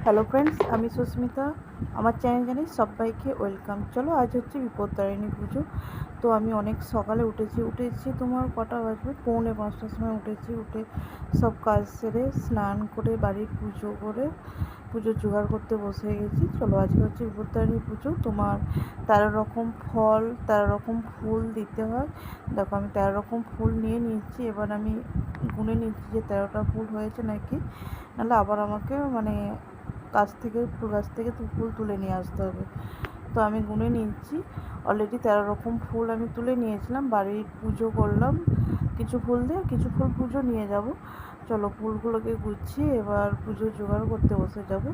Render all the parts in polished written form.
Hello friends, আমি সুস্মিতা। আমার channel জানি সবাইকে ওয়েলকাম। চলো, আজ হচ্ছে বিপত্তারিণী পুজো। তো আমি অনেক সকালে উঠেছি তোমার কটা বাজবে, 4:45টার সময় উঠে সব কাজ সেরে স্নান করে বাড়ির পুজো করে পুজোর জোগাড় করতে বসে গেছি। চলো, আজকে হচ্ছে বিপত্তারিণী পুজো। তোমার 13 রকম ফল, 13 রকম ফুল দিতে হয়। দেখো, আমি 13 রকম ফুল নিয়ে নিচ্ছি। এবার আমি গুনে নিচ্ছি যে 13টা ফুল হয়েছে নাকি, নাহলে আবার আমাকে ফুল গাছ থেকে ফুল তুলে নিয়ে আসতে হবে। তো আমি গুনে নিচ্ছি। অলরেডি 13 রকম ফুল আমি তুলে নিয়েছিলাম, বাড়ির পুজো করলাম কিছু ফুল দিয়ে, কিছু ফুল পুজো নিয়ে যাব। চলো, ফুলগুলোকে গুছিয়ে এবার পুজো জোগাড় করতে বসে যাব।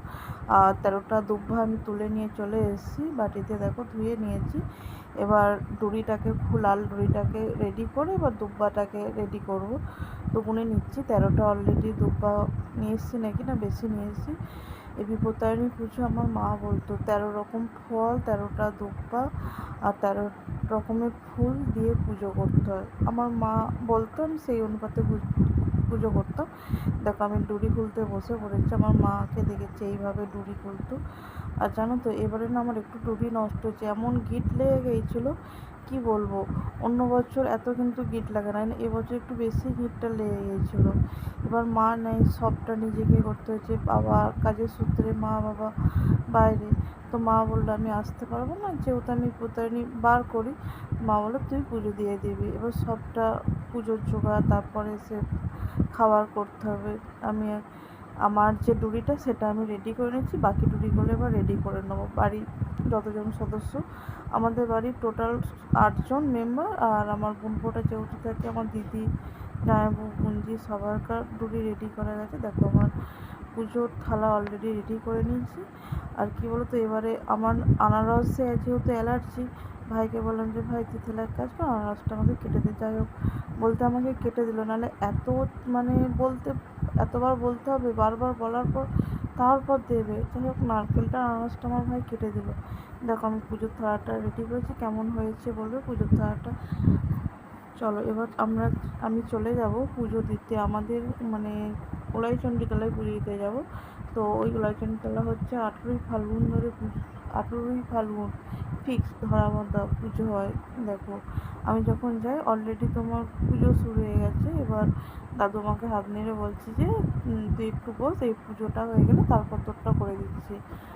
আর 13টা দুব্বা আমি তুলে নিয়ে চলে এসেছি বাটিতে, দেখো ধুয়ে নিয়েছি। এবার লাল ডুরিটাকে রেডি করে এবার দুব্বাটাকে রেডি করব। তো গুনে নিচ্ছি 13টা অলরেডি দুব্বা নিয়ে এসেছি নাকি না বেশি নিয়ে এসেছি। এই বিপত্তারিণী পুজো আমার মা বলতো 13 রকম ফল, 13টা দুব্বা আর 13 রকমের ফুল দিয়ে পুজো করতে হয়। আমার মা বলতো, আমি সেই অনুপাতে পুজো করতাম। দেখো, আমি ডুরি খুলতে বসে পড়েছি। আমার মাকে দেখেছি এইভাবে ডুরি খুলতো। আর জানো তো, এবারে না আমার একটু ডুরি নষ্ট হয়েছে, এমন গিট লেগে গিয়েছিলো কি বলবো। অন্য বছর এত কিন্তু গিট লাগে না, এবছর একটু বেশি গিটটা লেগে গিয়েছিলো। এবার মা নেই, সবটা নিজেকে করতে হয়েছে। বাবার কাজের সূত্রে মা বাবা বাইরে। তো মা বললো আমি আসতে পারবো না, যেহেতু আমি বিপত্তারিণী বার করি। মা বললো তুই পুজো দিয়ে দিবি। এবার সবটা পুজোর জোগাড়, তারপরে সে খাবার করতে হবে। আমার যে ডুরিটা সেটা আমি রেডি করে নিচ্ছি, বাকি ডুরিগুলো এবার রেডি করে নেবো। বাড়ির যতজন সদস্য, আমাদের বাড়ির টোটাল 8 জন মেম্বার। আর আমার বোনপোটা যেহেতু থাকে, আমার দিদি, জামাইবাবু, বোনজি সবারকার ডুরি রেডি করা গেছে। দেখো, আমার পুজোর থালা অলরেডি রেডি করে নিয়েছি। আর কি বলতো, এবারে আমার আনারসে যেহেতু অ্যালার্জি, ভাইকে বললাম যে ভাই তুই তাহলে এক কাজ কর, আনারসটা আমাকে কেটে দে। যাই হোক, বলতে আমাকে কেটে দিল, নাহলে এতবার বলতে হবে, বারবার বলার পর তারপর দেবে। যাই হোক, নারকেলটা আনারসটা আমার ভাই কেটে দিল। দেখো, আমি পুজোর থালাটা রেডি করেছি, কেমন হয়েছে বলবে পুজোর থালাটা। চলো, এবার আমি চলে যাব পুজো দিতে। আমাদের উলাইচণ্ডী তলায় পুজো দিতে যাব। তো ওই উলাইচণ্ডী তলা হচ্ছে 18ই ফাল্গুন ধরে 18ই ফাল্গুন ফিক্স ধরাবাঁধা পুজো হয়। দেখো, আমি যখন যাই অলরেডি তোমার পুজো শুরু হয়ে গেছে। এবার দাদুমাকে হাত নেড়ে বলছি যে তুই একটু বস, এই পুজোটা হয়ে গেলে তারপর তোরটা করে দিচ্ছি।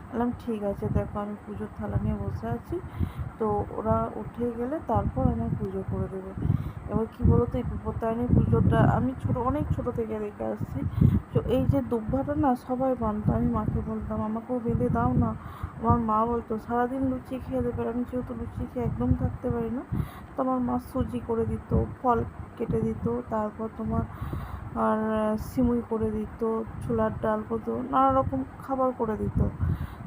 বললাম ঠিক আছে। দেখো, আমি পুজোর থালা নিয়ে বসে আছি। তো ওরা উঠে গেলে তারপর আমার পুজো করে দেবে। এবার কী বলো তো, এই বিপত্তারিণী পুজোটা আমি অনেক ছোটো থেকে দেখে আসছি। তো এই যে দুব্বাটা না সবাই বানতো, আমি মাকে বলতাম আমাকেও বেঁধে দাও না। আমার মা বলতো সারাদিন লুচি খেয়ে দেবে। আমি যেহেতু লুচি খেয়ে একদম থাকতে পারি না, তো আমার মা সুজি করে দিত, ফল কেটে দিত, তারপর তোমার আর সিমুই করে দিত, ছোলার ডাল করতো, নানা রকম খাবার করে দিত।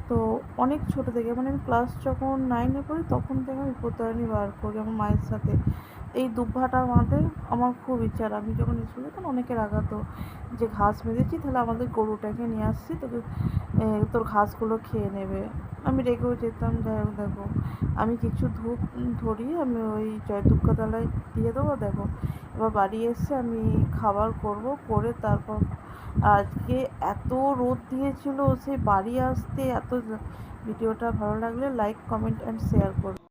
তো অনেক ছোটো থেকে, আমি ক্লাস যখন 9-এ পড়ি তখন থেকে আমি বিপত্তারিণী বার করি আমার মায়ের সাথে। এই দুব্বাটা বাঁধে আমার খুব ইচ্ছা। আর আমি যখন স্কুলে যেতাম অনেকে রাগাতো যে ঘাস বেঁধেছি, তাহলে আমাদের গরুটাকে নিয়ে আসছি, তোর ঘাসগুলো খেয়ে নেবে। আমি রেগেও যেতাম। যাই হোক, দেখো আমি কিছু ধূপ ধরিয়ে আমি ওই জয়দুর্গাতলায় দিয়ে দেবো। দেখো, এবার বাড়ি এসে আমি খাবার করব, করে তারপর আজকে এত রোদ দিয়েছিল, সে বাড়ি আসতে এত। ভিডিওটা ভালো লাগলে লাইক, কমেন্ট অ্যান্ড শেয়ার করো।